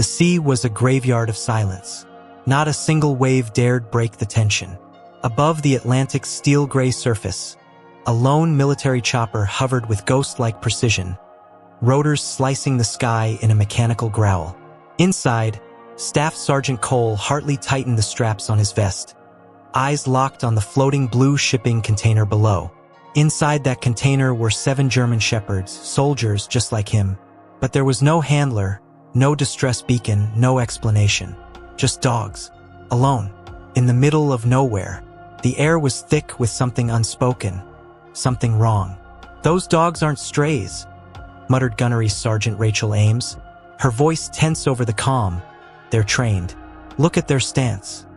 The sea was a graveyard of silence. Not a single wave dared break the tension. Above the Atlantic's steel-gray surface, a lone military chopper hovered with ghost-like precision, rotors slicing the sky in a mechanical growl. Inside, Staff Sergeant Cole Hartley tightened the straps on his vest, eyes locked on the floating blue shipping container below. Inside that container were 7 German shepherds, soldiers just like him. But there was no handler, no distress beacon, no explanation. Just dogs. Alone. In the middle of nowhere. The air was thick with something unspoken. Something wrong. "Those dogs aren't strays," muttered Gunnery Sergeant Rachel Ames, her voice tense over the calm. "They're trained. Look at their stance.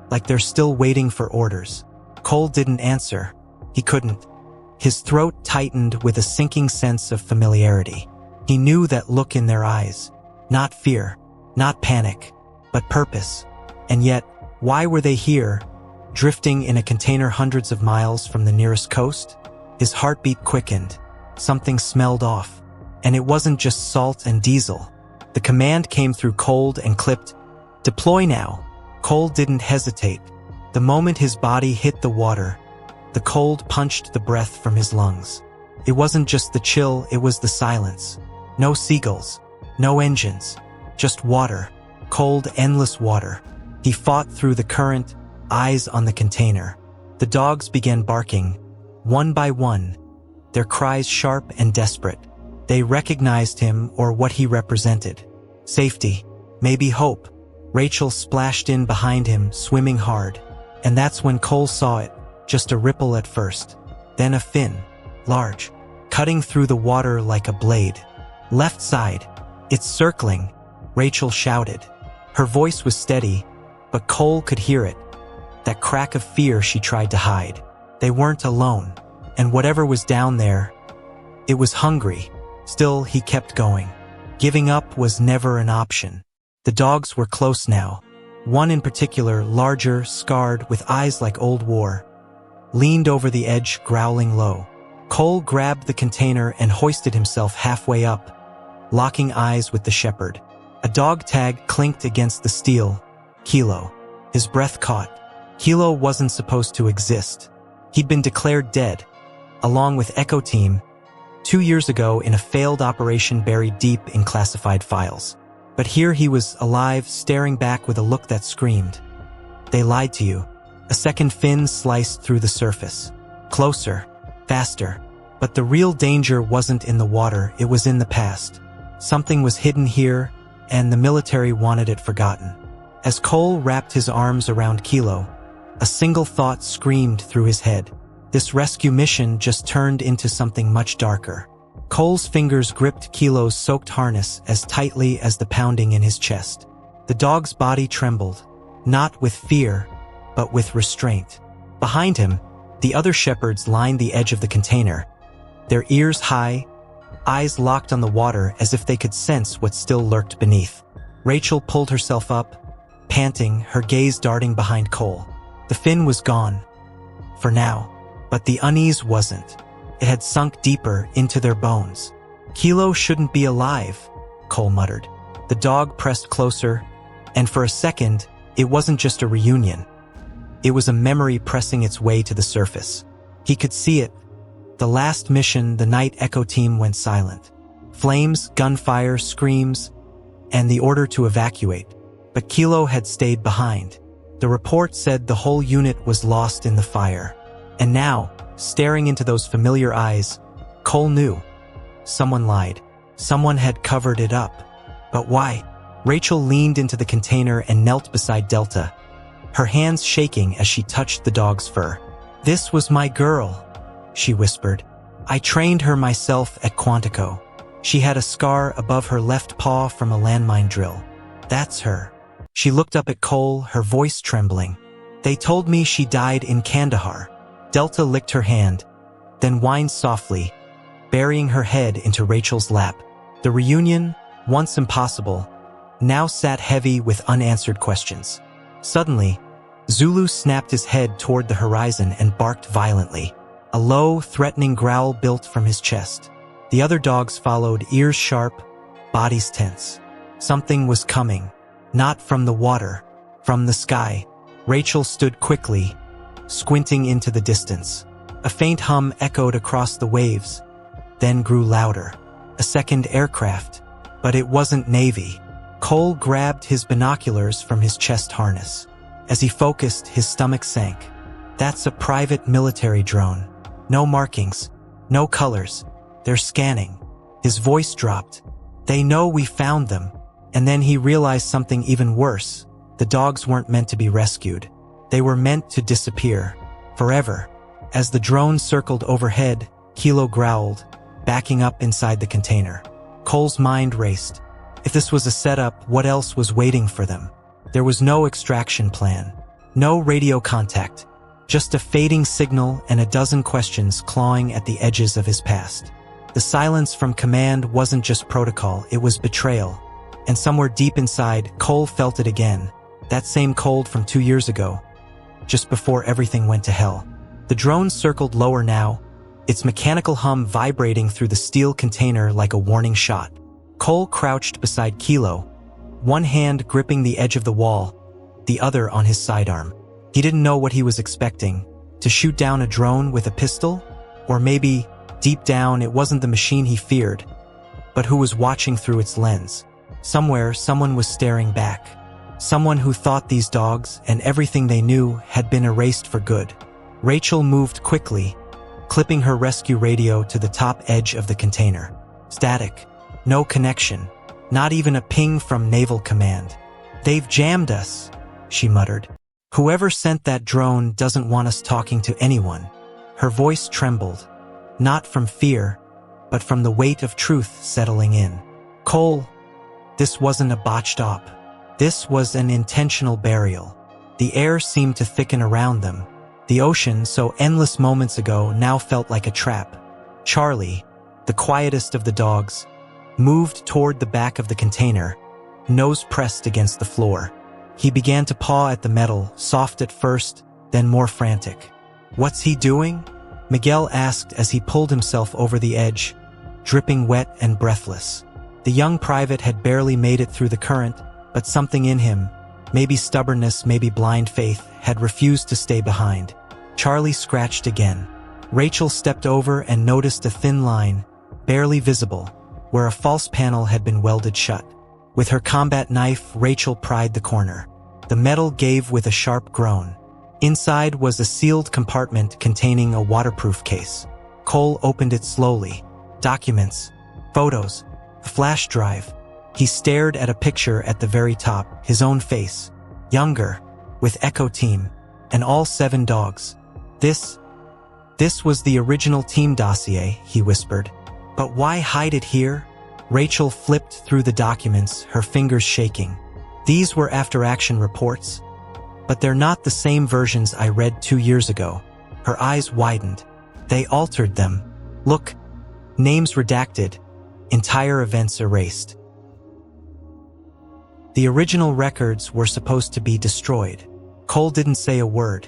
Like they're still waiting for orders." Cole didn't answer. He couldn't. His throat tightened with a sinking sense of familiarity. He knew that look in their eyes. Not fear, not panic, but purpose. And yet, why were they here, drifting in a container hundreds of miles from the nearest coast? His heartbeat quickened. Something smelled off. And it wasn't just salt and diesel. The command came through cold and clipped. "Deploy now." Cole didn't hesitate. The moment his body hit the water, the cold punched the breath from his lungs. It wasn't just the chill, it was the silence. No seagulls, no engines, just water. Cold, endless water. He fought through the current, eyes on the container. The dogs began barking, one by one, their cries sharp and desperate. They recognized him or what he represented. Safety, maybe hope. Rachel splashed in behind him, swimming hard. And that's when Cole saw it, just a ripple at first. Then a fin, large, cutting through the water like a blade. "Left side. It's circling," Rachel shouted. Her voice was steady, but Cole could hear it. That crack of fear she tried to hide. They weren't alone. And whatever was down there, it was hungry. Still, he kept going. Giving up was never an option. The dogs were close now. One in particular, larger, scarred, with eyes like old war, leaned over the edge, growling low. Cole grabbed the container and hoisted himself halfway up, locking eyes with the shepherd. A dog tag clinked against the steel. Kilo. His breath caught. Kilo wasn't supposed to exist. He'd been declared dead, along with Echo Team, 2 years ago in a failed operation buried deep in classified files. But here he was alive, staring back with a look that screamed, "They lied to you." A second fin sliced through the surface. Closer, faster. But the real danger wasn't in the water, it was in the past. Something was hidden here, and the military wanted it forgotten. As Cole wrapped his arms around Kilo, a single thought screamed through his head. This rescue mission just turned into something much darker. Cole's fingers gripped Kilo's soaked harness as tightly as the pounding in his chest. The dog's body trembled, not with fear, but with restraint. Behind him, the other shepherds lined the edge of the container, their ears high, eyes locked on the water as if they could sense what still lurked beneath. Rachel pulled herself up, panting, her gaze darting behind Cole. The fin was gone. For now. But the unease wasn't. It had sunk deeper into their bones. "Kilo shouldn't be alive," Cole muttered. The dog pressed closer, and for a second, it wasn't just a reunion. It was a memory pressing its way to the surface. He could see it. The last mission, the night Echo Team went silent. Flames, gunfire, screams, and the order to evacuate. But Kilo had stayed behind. The report said the whole unit was lost in the fire. And now, staring into those familiar eyes, Cole knew. Someone lied. Someone had covered it up. But why? Rachel leaned into the container and knelt beside Delta, her hands shaking as she touched the dog's fur. "This was my girl," she whispered. "I trained her myself at Quantico. She had a scar above her left paw from a landmine drill. That's her." She looked up at Cole, her voice trembling. "They told me she died in Kandahar." Delta licked her hand, then whined softly, burying her head into Rachel's lap. The reunion, once impossible, now sat heavy with unanswered questions. Suddenly, Zulu snapped his head toward the horizon and barked violently. A low, threatening growl built from his chest. The other dogs followed, ears sharp, bodies tense. Something was coming. Not from the water, from the sky. Rachel stood quickly, squinting into the distance. A faint hum echoed across the waves, then grew louder. A second aircraft, but it wasn't Navy. Cole grabbed his binoculars from his chest harness. As he focused, his stomach sank. That's a private military drone. No markings, no colors. They're scanning. His voice dropped. They know we found them. And then he realized something even worse. The dogs weren't meant to be rescued. They were meant to disappear. Forever. As the drone circled overhead, Kilo growled, backing up inside the container. Cole's mind raced. If this was a setup, what else was waiting for them? There was no extraction plan. No radio contact. Just a fading signal and a dozen questions clawing at the edges of his past. The silence from command wasn't just protocol, it was betrayal. And somewhere deep inside, Cole felt it again. That same cold from 2 years ago, just before everything went to hell. The drone circled lower now, its mechanical hum vibrating through the steel container like a warning shot. Cole crouched beside Kilo, one hand gripping the edge of the wall, the other on his sidearm. He didn't know what he was expecting. To shoot down a drone with a pistol? Or maybe, deep down, it wasn't the machine he feared, but who was watching through its lens. Somewhere, someone was staring back. Someone who thought these dogs and everything they knew had been erased for good. Rachel moved quickly, clipping her rescue radio to the top edge of the container. Static. No connection. Not even a ping from Naval Command. They've jammed us, she muttered. Whoever sent that drone doesn't want us talking to anyone. Her voice trembled. Not from fear, but from the weight of truth settling in. Cole, this wasn't a botched op. This was an intentional burial. The air seemed to thicken around them. The ocean, so endless moments ago, now felt like a trap. Charlie, the quietest of the dogs, moved toward the back of the container, nose pressed against the floor. He began to paw at the metal, soft at first, then more frantic. "What's he doing?" Miguel asked as he pulled himself over the edge, dripping wet and breathless. The young private had barely made it through the current, but something in him, maybe stubbornness, maybe blind faith, had refused to stay behind. Charlie scratched again. Rachel stepped over and noticed a thin line, barely visible, where a false panel had been welded shut. With her combat knife, Rachel pried the corner. The metal gave with a sharp groan. Inside was a sealed compartment containing a waterproof case. Cole opened it slowly. Documents, photos, a flash drive. He stared at a picture at the very top, his own face. Younger, with Echo Team, and all 7 dogs. This was the original team dossier, he whispered. But why hide it here? Rachel flipped through the documents, her fingers shaking. These were after-action reports. But they're not the same versions I read 2 years ago. Her eyes widened. They altered them. Look, names redacted, entire events erased. The original records were supposed to be destroyed. Cole didn't say a word.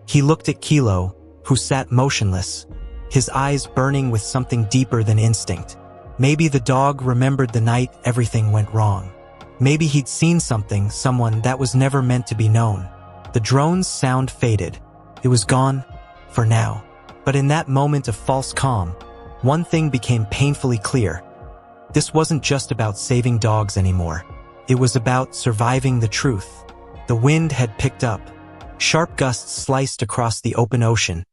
He looked at Kilo, who sat motionless, his eyes burning with something deeper than instinct. Maybe the dog remembered the night everything went wrong. Maybe he'd seen something, someone that was never meant to be known. The drone's sound faded. It was gone, for now. But in that moment of false calm, one thing became painfully clear. This wasn't just about saving dogs anymore. It was about surviving the truth. The wind had picked up. Sharp gusts sliced across the open ocean,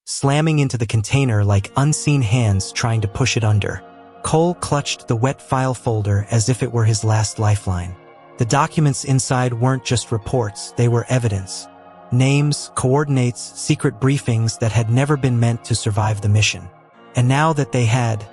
slamming into the container like unseen hands trying to push it under. Cole clutched the wet file folder as if it were his last lifeline. The documents inside weren't just reports, they were evidence. Names, coordinates, secret briefings that had never been meant to survive the mission. And now that they had,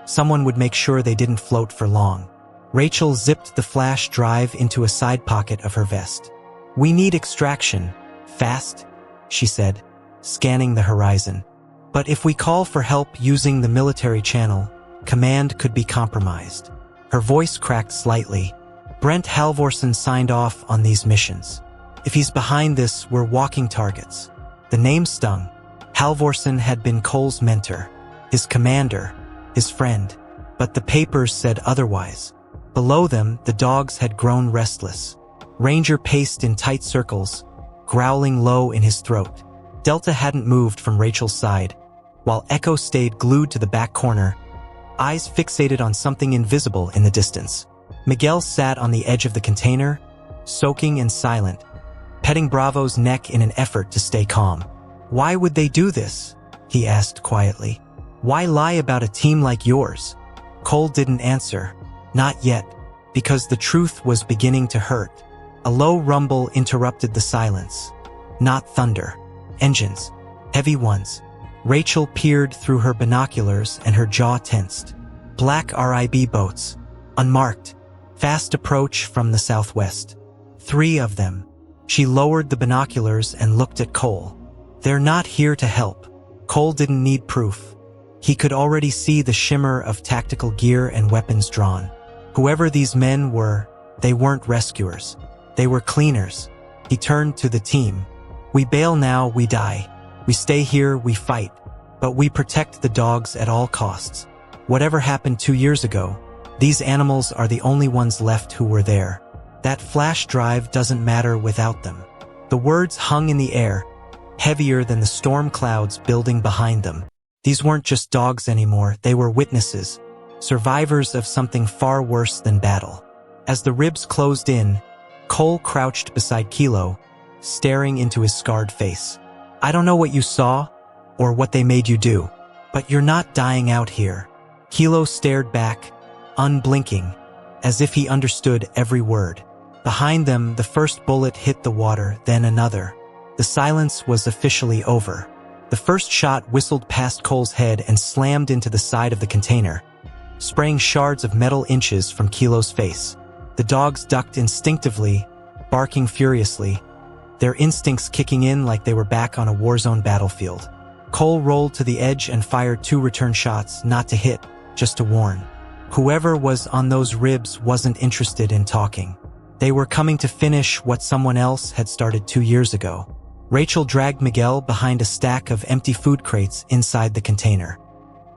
someone would make sure they didn't float for long. Rachel zipped the flash drive into a side pocket of her vest. "We need extraction. Fast," she said, scanning the horizon. "But if we call for help using the military channel, command could be compromised." Her voice cracked slightly. "Brent Halvorsen signed off on these missions. If he's behind this, we're walking targets." The name stung. Halvorsen had been Cole's mentor, his commander, his friend. But the papers said otherwise. Below them, the dogs had grown restless. Ranger paced in tight circles, growling low in his throat. Delta hadn't moved from Rachel's side, while Echo stayed glued to the back corner, eyes fixated on something invisible in the distance. Miguel sat on the edge of the container, soaking and silent, petting Bravo's neck in an effort to stay calm. "Why would they do this?" he asked quietly. "Why lie about a team like yours?" Cole didn't answer. Not yet, because the truth was beginning to hurt. A low rumble interrupted the silence. Not thunder. Engines. Heavy ones. Rachel peered through her binoculars and her jaw tensed. Black RIB boats. Unmarked. Fast approach from the southwest. 3 of them. She lowered the binoculars and looked at Cole. "They're not here to help." Cole didn't need proof. He could already see the shimmer of tactical gear and weapons drawn. Whoever these men were, they weren't rescuers. They were cleaners. He turned to the team. "We bail now, we die. We stay here, we fight. But we protect the dogs at all costs. Whatever happened 2 years ago, these animals are the only ones left who were there. That flash drive doesn't matter without them." The words hung in the air, heavier than the storm clouds building behind them. These weren't just dogs anymore, they were witnesses, survivors of something far worse than battle. As the ribs closed in, Cole crouched beside Kilo, staring into his scarred face. "I don't know what you saw, or what they made you do, but you're not dying out here." Kilo stared back, unblinking, as if he understood every word. Behind them, the first bullet hit the water, then another. The silence was officially over. The first shot whistled past Cole's head and slammed into the side of the container, spraying shards of metal inches from Kilo's face. The dogs ducked instinctively, barking furiously, their instincts kicking in like they were back on a war-zone battlefield. Cole rolled to the edge and fired 2 return shots, not to hit, just to warn. Whoever was on those ribs wasn't interested in talking. They were coming to finish what someone else had started 2 years ago. Rachel dragged Miguel behind a stack of empty food crates inside the container.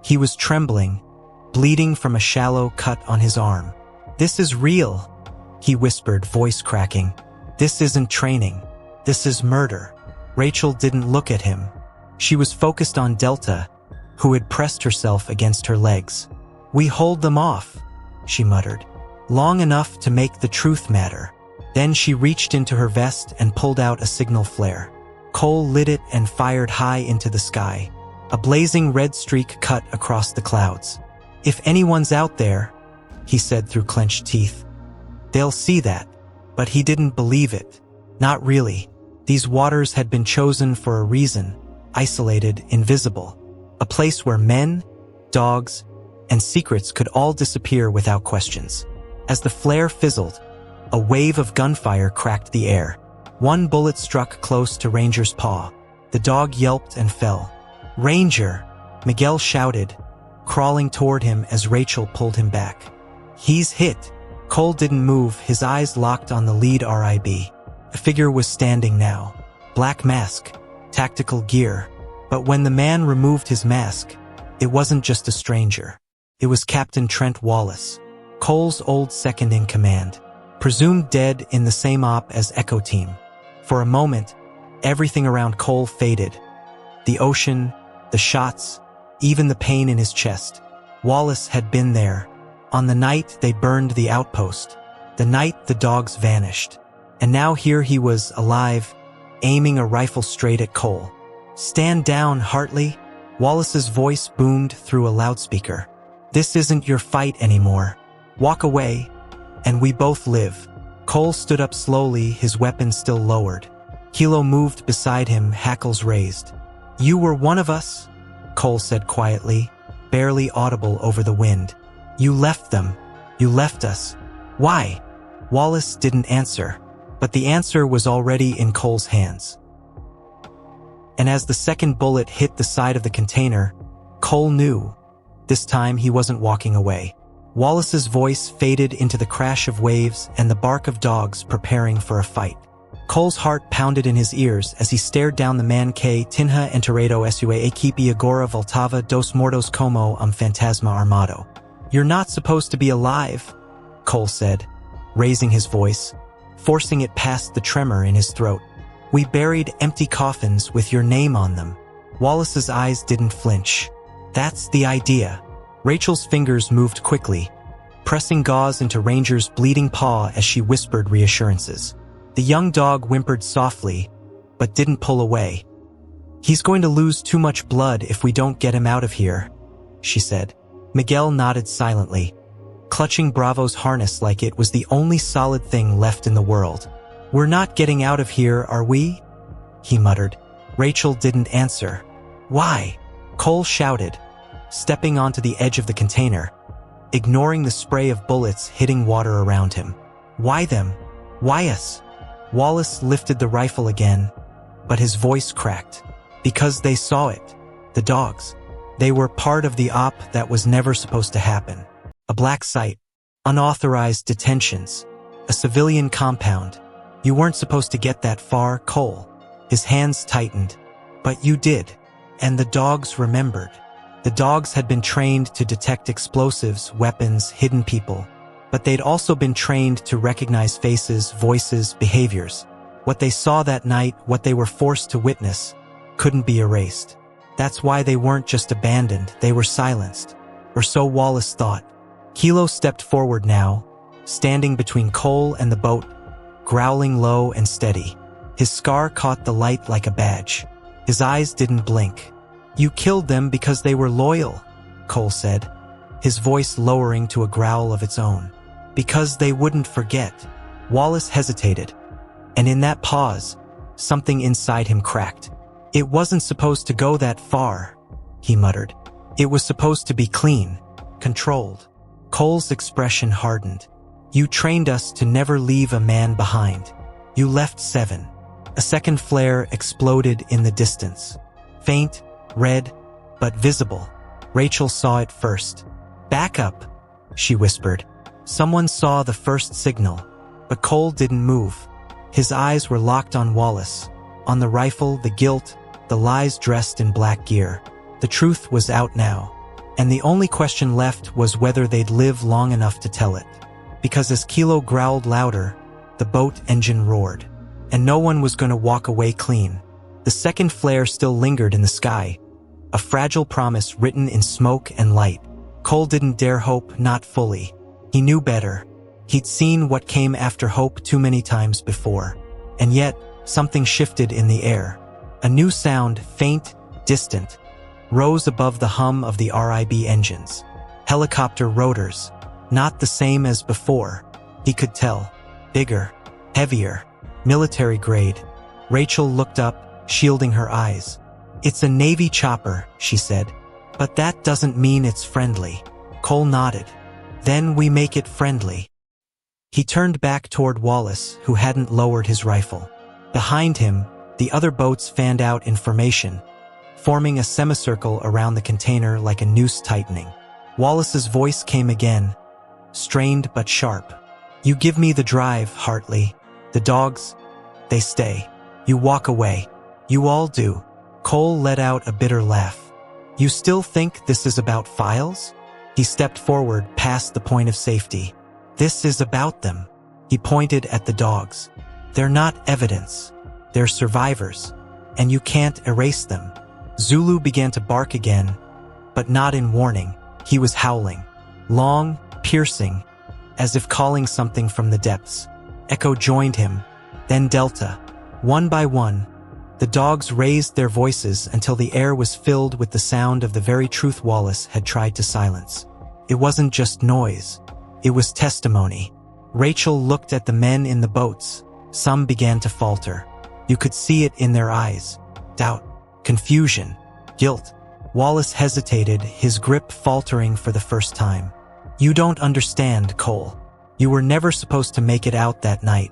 He was trembling, bleeding from a shallow cut on his arm. "This is real," he whispered, voice cracking. "This isn't training. This is murder." Rachel didn't look at him. She was focused on Delta, who had pressed herself against her legs. "We hold them off," she muttered, "long enough to make the truth matter." Then she reached into her vest and pulled out a signal flare. Cole lit it and fired high into the sky. A blazing red streak cut across the clouds. "If anyone's out there," he said through clenched teeth, "they'll see that." But he didn't believe it. Not really. These waters had been chosen for a reason, isolated, invisible. A place where men, dogs, and secrets could all disappear without questions. As the flare fizzled, a wave of gunfire cracked the air. One bullet struck close to Ranger's paw. The dog yelped and fell. "Ranger!" Miguel shouted, crawling toward him as Rachel pulled him back. "He's hit." Cole didn't move, his eyes locked on the lead RIB. A figure was standing now. Black mask, tactical gear. But when the man removed his mask, it wasn't just a stranger. It was Captain Trent Wallace, Cole's old second-in-command, presumed dead in the same op as Echo Team. For a moment, everything around Cole faded. The ocean, the shots, even the pain in his chest. Wallace had been there. On the night they burned the outpost. The night the dogs vanished. And now here he was, alive, aiming a rifle straight at Cole. "Stand down, Hartley." Wallace's voice boomed through a loudspeaker. "This isn't your fight anymore. Walk away, and we both live." Cole stood up slowly, his weapon still lowered. Kilo moved beside him, hackles raised. "You were one of us," Cole said quietly, barely audible over the wind. "You left them. You left us. Why?" Wallace didn't answer, but the answer was already in Cole's hands. And as the second bullet hit the side of the container, Cole knew. This time he wasn't walking away. Wallace's voice faded into the crash of waves and the bark of dogs preparing for a fight. Cole's heart pounded in his ears as he stared down the man. Tinha enterrado sua equipe agora voltava dos mortos como fantasma armado. "You're not supposed to be alive," Cole said, raising his voice, forcing it past the tremor in his throat. We buried empty coffins with your name on them. Wallace's eyes didn't flinch. That's the idea. Rachel's fingers moved quickly, pressing gauze into Ranger's bleeding paw as she whispered reassurances. The young dog whimpered softly, but didn't pull away. He's going to lose too much blood if we don't get him out of here, she said. Miguel nodded silently, clutching Bravo's harness like it was the only solid thing left in the world. We're not getting out of here, are we? He muttered. Rachel didn't answer. Why? Cole shouted, stepping onto the edge of the container, ignoring the spray of bullets hitting water around him. Why them? Why us? Wallace lifted the rifle again, but his voice cracked. Because they saw it. The dogs. They were part of the op that was never supposed to happen. A black site. Unauthorized detentions. A civilian compound. You weren't supposed to get that far, Cole. His hands tightened. But you did. And the dogs remembered. The dogs had been trained to detect explosives, weapons, hidden people. But they'd also been trained to recognize faces, voices, behaviors. What they saw that night, what they were forced to witness, couldn't be erased. That's why they weren't just abandoned, they were silenced. Or so Wallace thought. Kilo stepped forward now, standing between Cole and the boat, growling low and steady. His scar caught the light like a badge. His eyes didn't blink. You killed them because they were loyal, Cole said, his voice lowering to a growl of its own. Because they wouldn't forget. Wallace hesitated, and in that pause, something inside him cracked. It wasn't supposed to go that far, he muttered. It was supposed to be clean, controlled. Cole's expression hardened. You trained us to never leave a man behind. You left 7. A second flare exploded in the distance. Faint, red, but visible. Rachel saw it first. Back up, she whispered. Someone saw the first signal, but Cole didn't move. His eyes were locked on Wallace, on the rifle, the guilt, the lies dressed in black gear. The truth was out now, and the only question left was whether they'd live long enough to tell it. Because as Kilo growled louder, the boat engine roared, and no one was going to walk away clean. The second flare still lingered in the sky, a fragile promise written in smoke and light. Cole didn't dare hope, not fully. He knew better. He'd seen what came after hope too many times before. And yet, something shifted in the air. A new sound, faint, distant, rose above the hum of the RIB engines. Helicopter rotors, not the same as before. He could tell. Bigger, heavier, military grade. Rachel looked up, shielding her eyes. It's a Navy chopper, she said. But that doesn't mean it's friendly. Cole nodded. Then we make it friendly. He turned back toward Wallace, who hadn't lowered his rifle. Behind him, the other boats fanned out in formation, forming a semicircle around the container like a noose tightening. Wallace's voice came again, strained but sharp. You give me the drive, Hartley. The dogs, they stay. You walk away. You all do. Cole let out a bitter laugh. You still think this is about files? He stepped forward past the point of safety. This is about them. He pointed at the dogs. They're not evidence. They're survivors, and you can't erase them. Zulu began to bark again, but not in warning. He was howling, long, piercing, as if calling something from the depths. Echo joined him, then Delta. One by one, the dogs raised their voices until the air was filled with the sound of the very truth Wallace had tried to silence. It wasn't just noise. It was testimony. Rachel looked at the men in the boats. Some began to falter. You could see it in their eyes. Doubt, confusion, guilt. Wallace hesitated, his grip faltering for the first time. You don't understand, Cole. You were never supposed to make it out that night.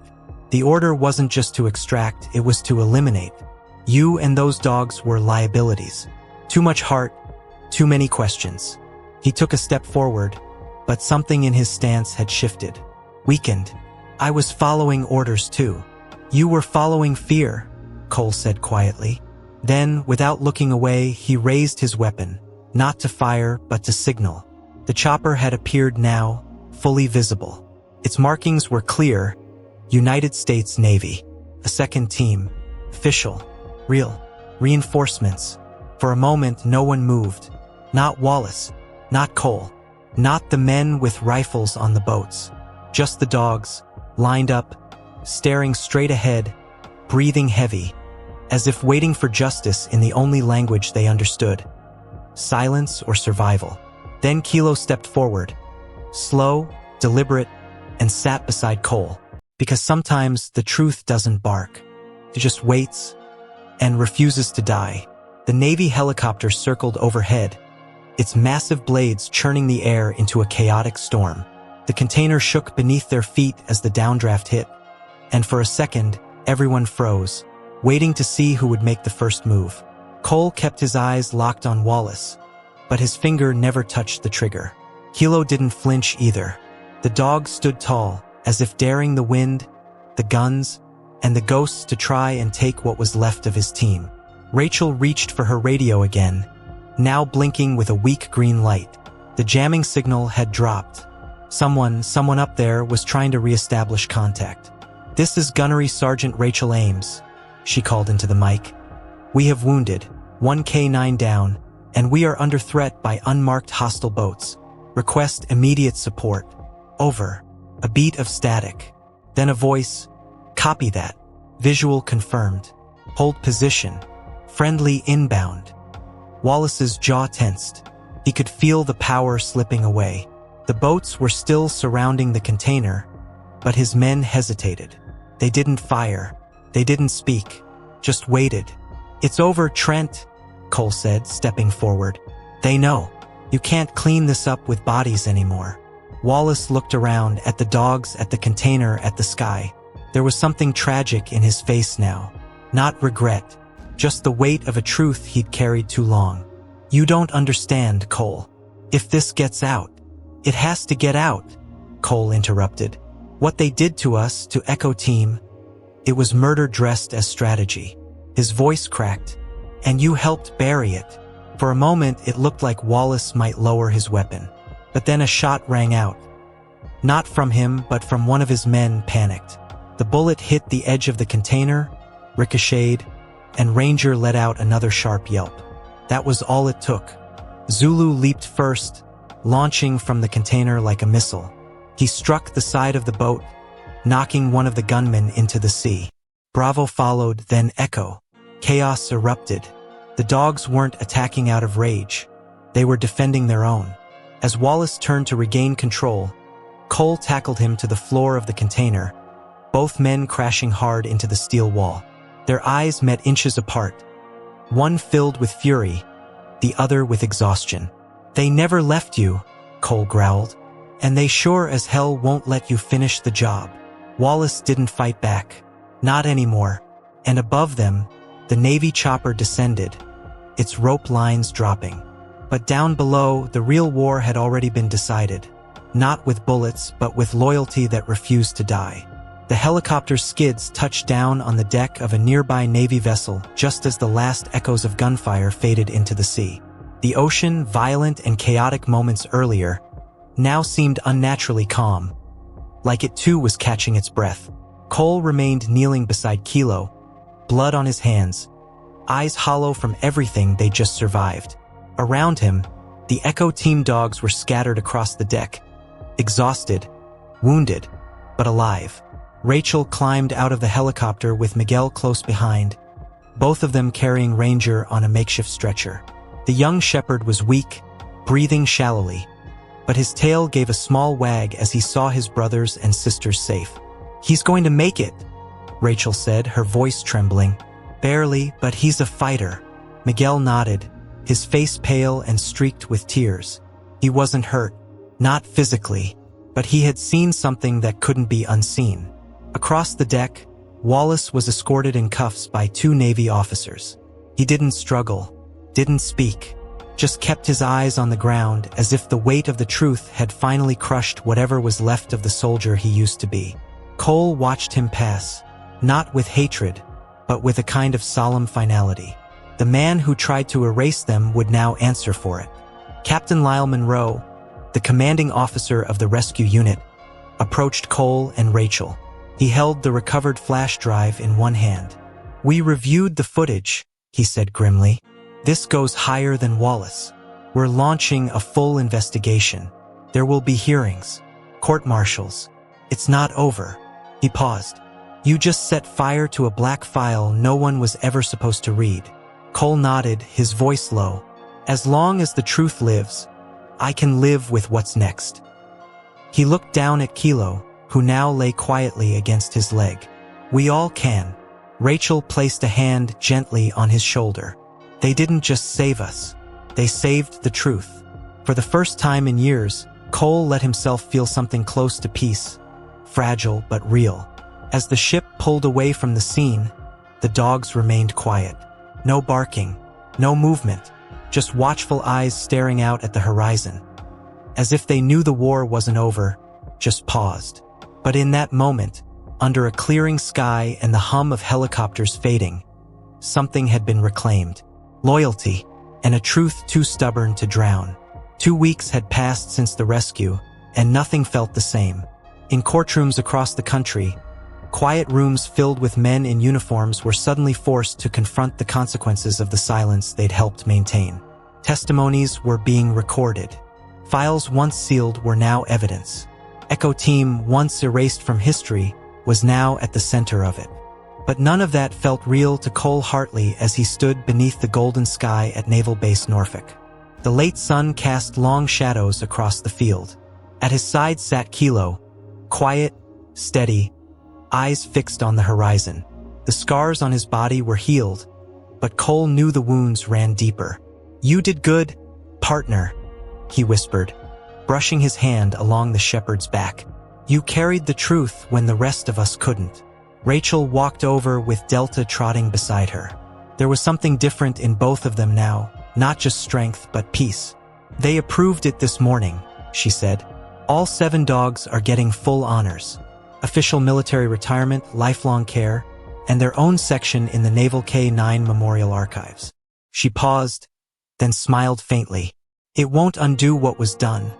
The order wasn't just to extract, it was to eliminate. You and those dogs were liabilities. Too much heart, too many questions. He took a step forward, but something in his stance had shifted. Weakened. I was following orders too. You were following fear, Cole said quietly. Then, without looking away, he raised his weapon, not to fire, but to signal. The chopper had appeared now, fully visible. Its markings were clear: United States Navy. A second team. Official. Real. Reinforcements. For a moment, no one moved. Not Wallace. Not Cole. Not the men with rifles on the boats. Just the dogs, lined up, staring straight ahead, breathing heavy, as if waiting for justice in the only language they understood. Silence or survival. Then Kilo stepped forward, slow, deliberate, and sat beside Cole. Because sometimes the truth doesn't bark. It just waits and refuses to die. The Navy helicopter circled overhead, its massive blades churning the air into a chaotic storm. The container shook beneath their feet as the downdraft hit, and for a second, everyone froze, waiting to see who would make the first move. Cole kept his eyes locked on Wallace, but his finger never touched the trigger. Kilo didn't flinch either. The dog stood tall, as if daring the wind, the guns, and the ghosts to try and take what was left of his team. Rachel reached for her radio again, now blinking with a weak green light. The jamming signal had dropped. Someone up there was trying to reestablish contact. "This is Gunnery Sergeant Rachel Ames," she called into the mic. "We have wounded, 1 K9 down, and we are under threat by unmarked hostile boats. Request immediate support. Over." A beat of static. Then a voice. "Copy that. Visual confirmed. Hold position. Friendly inbound." Wallace's jaw tensed. He could feel the power slipping away. The boats were still surrounding the container, but his men hesitated. They didn't fire. They didn't speak. Just waited. "It's over, Trent," Cole said, stepping forward. "They know. You can't clean this up with bodies anymore." Wallace looked around, at the dogs, at the container, at the sky. There was something tragic in his face now. Not regret, just the weight of a truth he'd carried too long. "You don't understand, Cole. If this gets out, it has to get out," Cole interrupted. "What they did to us, to Echo Team, it was murder dressed as strategy." His voice cracked. "And you helped bury it." For a moment, it looked like Wallace might lower his weapon. But then a shot rang out. Not from him, but from one of his men, panicked. The bullet hit the edge of the container, ricocheted, and Ranger let out another sharp yelp. That was all it took. Zulu leaped first, launching from the container like a missile. He struck the side of the boat, knocking one of the gunmen into the sea. Bravo followed, then Echo. Chaos erupted. The dogs weren't attacking out of rage. They were defending their own. As Wallace turned to regain control, Cole tackled him to the floor of the container, both men crashing hard into the steel wall. Their eyes met inches apart, one filled with fury, the other with exhaustion. "They never left you," Cole growled, "and they sure as hell won't let you finish the job." Wallace didn't fight back. Not anymore. And above them, the Navy chopper descended, its rope lines dropping. But down below, the real war had already been decided. Not with bullets, but with loyalty that refused to die. The helicopter's skids touched down on the deck of a nearby Navy vessel just as the last echoes of gunfire faded into the sea. The ocean, violent and chaotic moments earlier, now seemed unnaturally calm, like it too was catching its breath. Cole remained kneeling beside Kilo, blood on his hands, eyes hollow from everything they just survived. Around him, the Echo Team dogs were scattered across the deck, exhausted, wounded, but alive. Rachel climbed out of the helicopter with Miguel close behind, both of them carrying Ranger on a makeshift stretcher. The young shepherd was weak, breathing shallowly, but his tail gave a small wag as he saw his brothers and sisters safe. "He's going to make it," Rachel said, her voice trembling. "Barely, but he's a fighter." Miguel nodded, his face pale and streaked with tears. He wasn't hurt, not physically, but he had seen something that couldn't be unseen. Across the deck, Wallace was escorted in cuffs by 2 Navy officers. He didn't struggle, didn't speak, just kept his eyes on the ground as if the weight of the truth had finally crushed whatever was left of the soldier he used to be. Cole watched him pass, not with hatred, but with a kind of solemn finality. The man who tried to erase them would now answer for it. Captain Lyle Monroe, the commanding officer of the rescue unit, approached Cole and Rachel. He held the recovered flash drive in one hand. "We reviewed the footage," he said grimly. "This goes higher than Wallace. We're launching a full investigation. There will be hearings, court-martials. It's not over." He paused. "You just set fire to a black file no one was ever supposed to read." Cole nodded, his voice low. "As long as the truth lives, I can live with what's next." He looked down at Kilo, who now lay quietly against his leg. "We all can." Rachel placed a hand gently on his shoulder. "They didn't just save us. They saved the truth." For the first time in years, Cole let himself feel something close to peace, fragile but real. As the ship pulled away from the scene, the dogs remained quiet. No barking, no movement, just watchful eyes staring out at the horizon. As if they knew the war wasn't over, just paused. But in that moment, under a clearing sky and the hum of helicopters fading, something had been reclaimed. Loyalty, and a truth too stubborn to drown. 2 weeks had passed since the rescue, and nothing felt the same. In courtrooms across the country, quiet rooms filled with men in uniforms were suddenly forced to confront the consequences of the silence they'd helped maintain. Testimonies were being recorded. Files once sealed were now evidence. Echo Team, once erased from history, was now at the center of it. But none of that felt real to Cole Hartley as he stood beneath the golden sky at Naval Base Norfolk. The late sun cast long shadows across the field. At his side sat Kilo, quiet, steady, eyes fixed on the horizon. The scars on his body were healed, but Cole knew the wounds ran deeper. "You did good, partner," he whispered, brushing his hand along the shepherd's back. "You carried the truth when the rest of us couldn't." Rachel walked over with Delta trotting beside her. There was something different in both of them now, not just strength but peace. "They approved it this morning," she said. "All 7 dogs are getting full honors. Official military retirement, lifelong care, and their own section in the Naval K-9 Memorial Archives." She paused, then smiled faintly. "It won't undo what was done,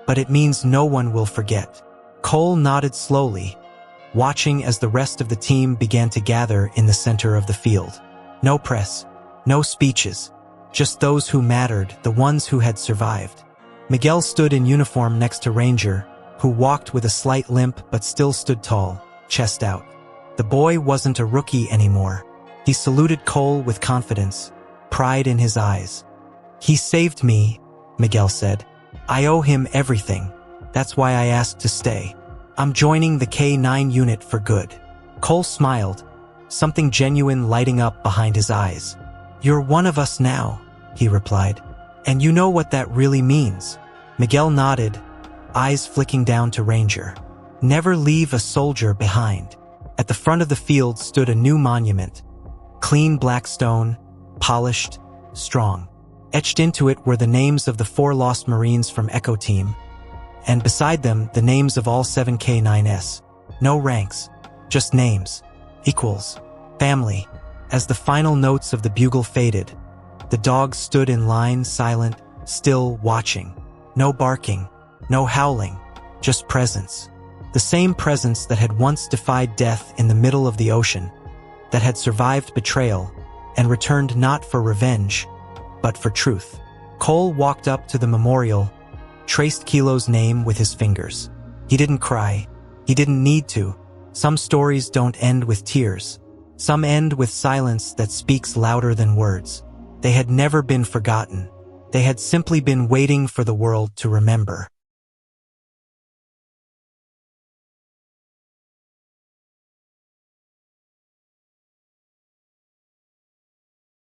but it means no one will forget." Cole nodded slowly, watching as the rest of the team began to gather in the center of the field. No press, no speeches, just those who mattered, the ones who had survived. Miguel stood in uniform next to Ranger, who walked with a slight limp but still stood tall, chest out. The boy wasn't a rookie anymore. He saluted Cole with confidence, pride in his eyes. "He saved me," Miguel said. "I owe him everything. That's why I asked to stay. I'm joining the K-9 unit for good." Cole smiled, something genuine lighting up behind his eyes. "You're one of us now," he replied. "And you know what that really means." Miguel nodded, eyes flicking down to Ranger. "Never leave a soldier behind." At the front of the field stood a new monument. Clean black stone, polished, strong. Etched into it were the names of the 4 lost Marines from Echo Team, and beside them the names of all 7 K-9s. No ranks, just names, equals, family. As the final notes of the bugle faded, the dogs stood in line, silent, still watching. No barking, no howling, just presence. The same presence that had once defied death in the middle of the ocean, that had survived betrayal and returned not for revenge, but for truth. Cole walked up to the memorial, traced Kilo's name with his fingers. He didn't cry. He didn't need to. Some stories don't end with tears. Some end with silence that speaks louder than words. They had never been forgotten. They had simply been waiting for the world to remember.